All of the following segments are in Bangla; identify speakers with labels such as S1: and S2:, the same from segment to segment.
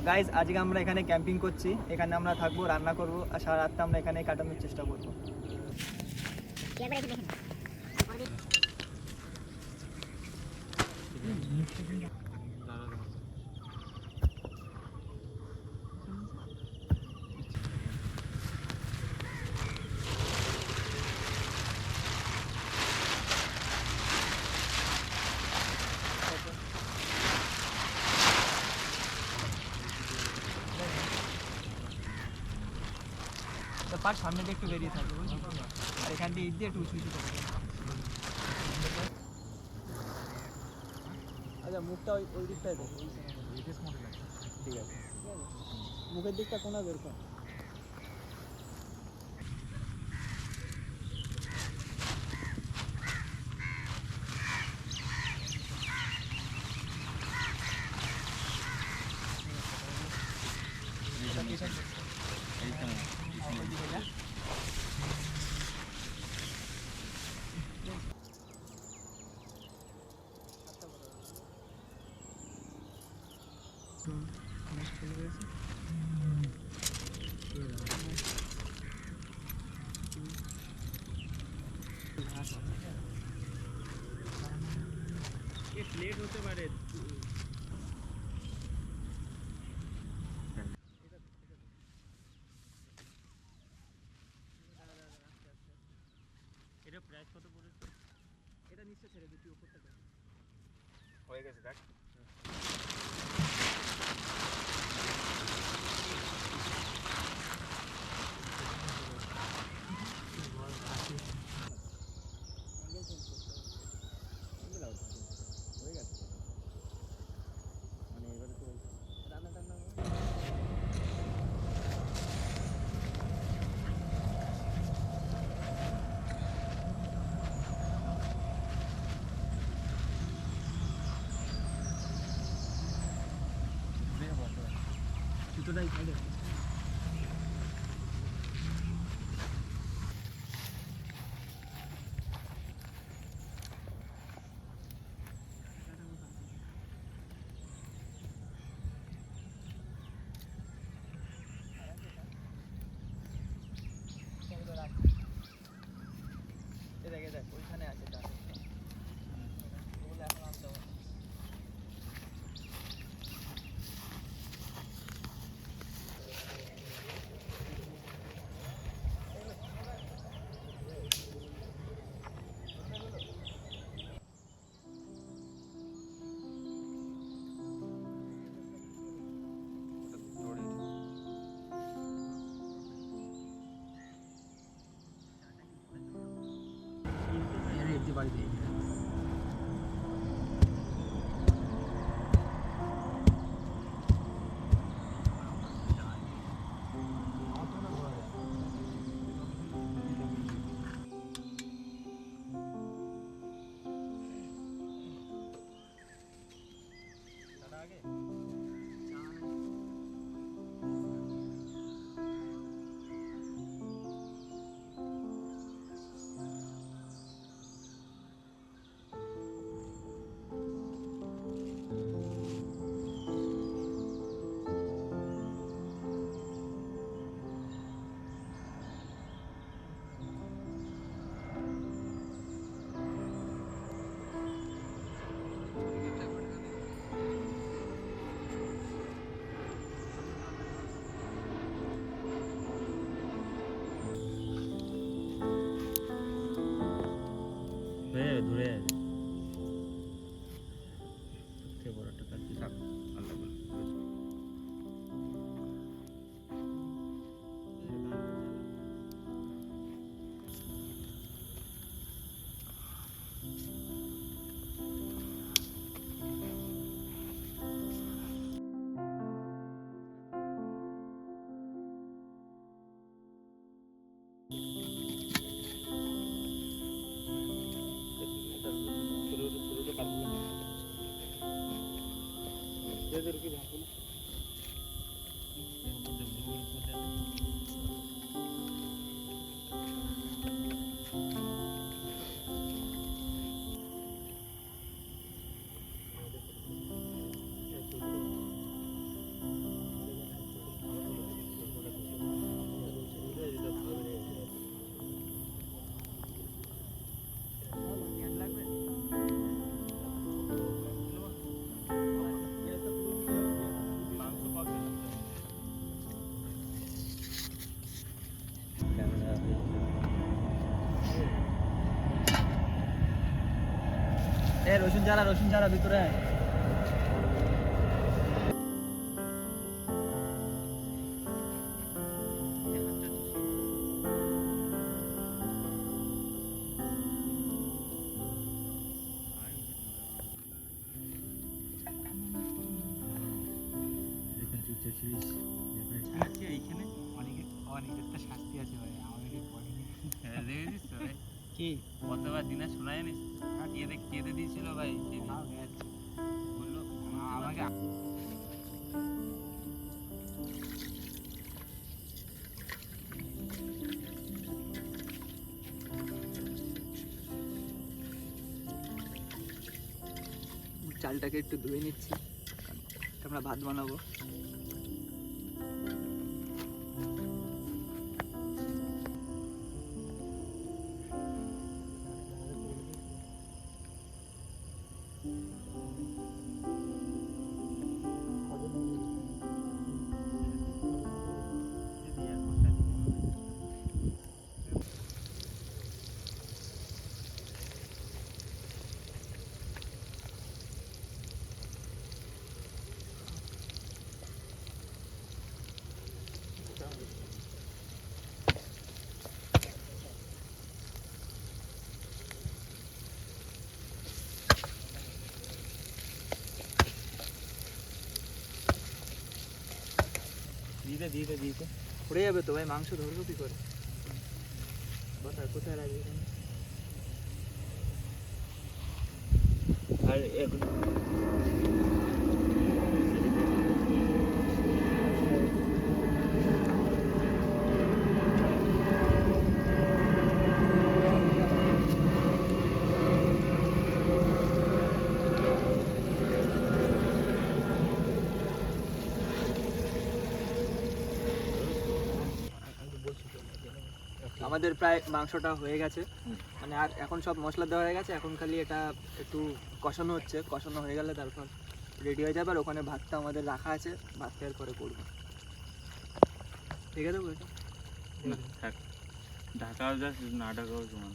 S1: গাইজ আজকে আমরা এখানে ক্যাম্পিং করছি, এখানে আমরা থাকবো, রান্না করবো আর সারা রাতটা আমরা এখানে কাটানোর চেষ্টা করবো। পার সামনে দিয়ে একটু বেরিয়ে থাকবে আর এখান দিয়ে ইট দিয়ে একটু উঁচু উঁচু করবে। আচ্ছা মুখটা ওই দিকটায় দেখ, ঠিক আছে মুখের দিকটা কোনা বের কর। লেট হতে পারে। এটা প্রাইস কত পড়েছে? এটা নিশ্চয় ছেড়ে দিচ্ছি উপরটা হয়ে গেছে দেখ। জুতোটাই খাইলে দেখ ওইখানে আছে ওগুলো এখন আনতে হবে। বাড়িতে ধরে বড় একটা কাজ রসুন ছাড়া ভিতরে আয়।
S2: এইখানে অনেকের তো শাস্তি আছে ভাই, আমাদের দেখেছিস তো ভাই কি কতবার দিনা শোনা জানিস, কেঁদে দিয়েছিল ভাই সেদিন বললো আমাকে
S1: চালটাকে একটু ধুয়ে নিচ্ছি, আমরা ভাত বানাবো।
S2: দিতে
S1: পড়ে যাবে তো ভাই, মাংস ধরবো কি করে? কোথায় রাখবি?
S2: আর
S1: আমাদের প্রায় মাংসটা হয়ে গেছে, মানে আর এখন সব মশলা দেওয়া হয়ে গেছে, এখন খালি এটা একটু কষানো হচ্ছে, কষানো হয়ে গেলে তারপর রেডি হয়ে যাবে। আর ওখানে ভাতটা আমাদের রাখা আছে, ভাত খাওয়ার পরে করবো। ঠিক আছে বলছো?
S2: থাক, ঢাকাও যাস না ঢাকাও সমান।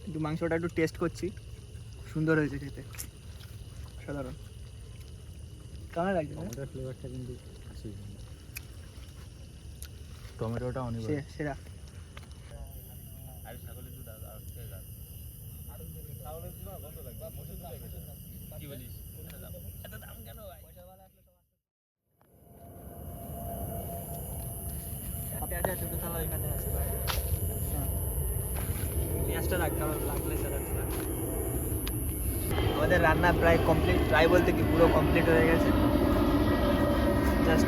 S1: একটু মাংসটা একটু টেস্ট করছি, সুন্দর হয়েছে খেতে, সাধারণ। কেমন লাগছে?
S2: টমেটোর ফ্লেভারটা কিন্তু আসেই, টমেটোটা অনেক
S1: সেরা।
S2: আর ছাগলের দুধ আর খেয়ে যাবে, ছাগলের দুধ বন্ধ লাগবে, কি বলিস এত দাম কেন ভাই?
S1: ছোটো থালা এখানে আছে বাইরে, পেঁয়াজটা রাখতে হবে, লাগলে সেটা আমাদের রান্না প্রায় কমপ্লিট, প্রায় বলতে কি পুরো কমপ্লিট হয়ে গেছে। জাস্ট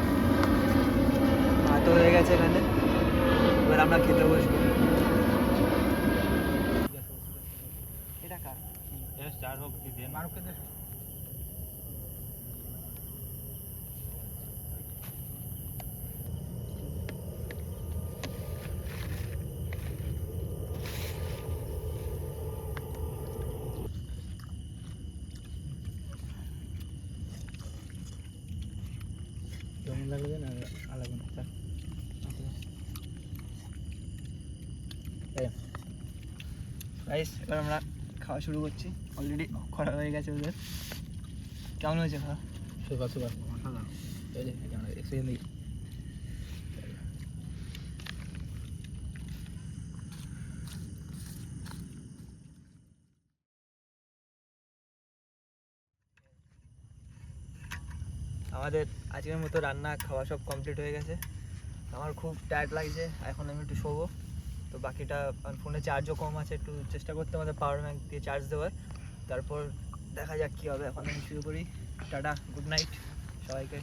S1: ভাতও হয়ে গেছে এখানে, এবার আমরা খেতে বসবো। এটা কার?
S2: চার হোক কি দেন মারুকে দে। কেমন লাগবে না আলাদা না?
S1: গাইস এবার আমরা খাওয়া শুরু করছি, অলরেডি করা হয়ে গেছে ওদের। কেমন হয়েছে খাওয়া?
S2: সুপার মশলা এক সেকেন্ড দিই।
S1: আমাদের আজকের মতো রান্না খাওয়া সব কমপ্লিট হয়ে গেছে। আমার খুব টায়ার্ড লাগছে, এখন আমি একটু শোবো। তো বাকিটা ফোনে চার্জও কম আছে, একটু চেষ্টা করতে আমাদের পাওয়ার ব্যাঙ্ক দিয়ে চার্জ দেওয়ার, তারপর দেখা যাক কী হবে। এখন আমি শুরু করি। টাটা, গুড নাইট সবাইকে।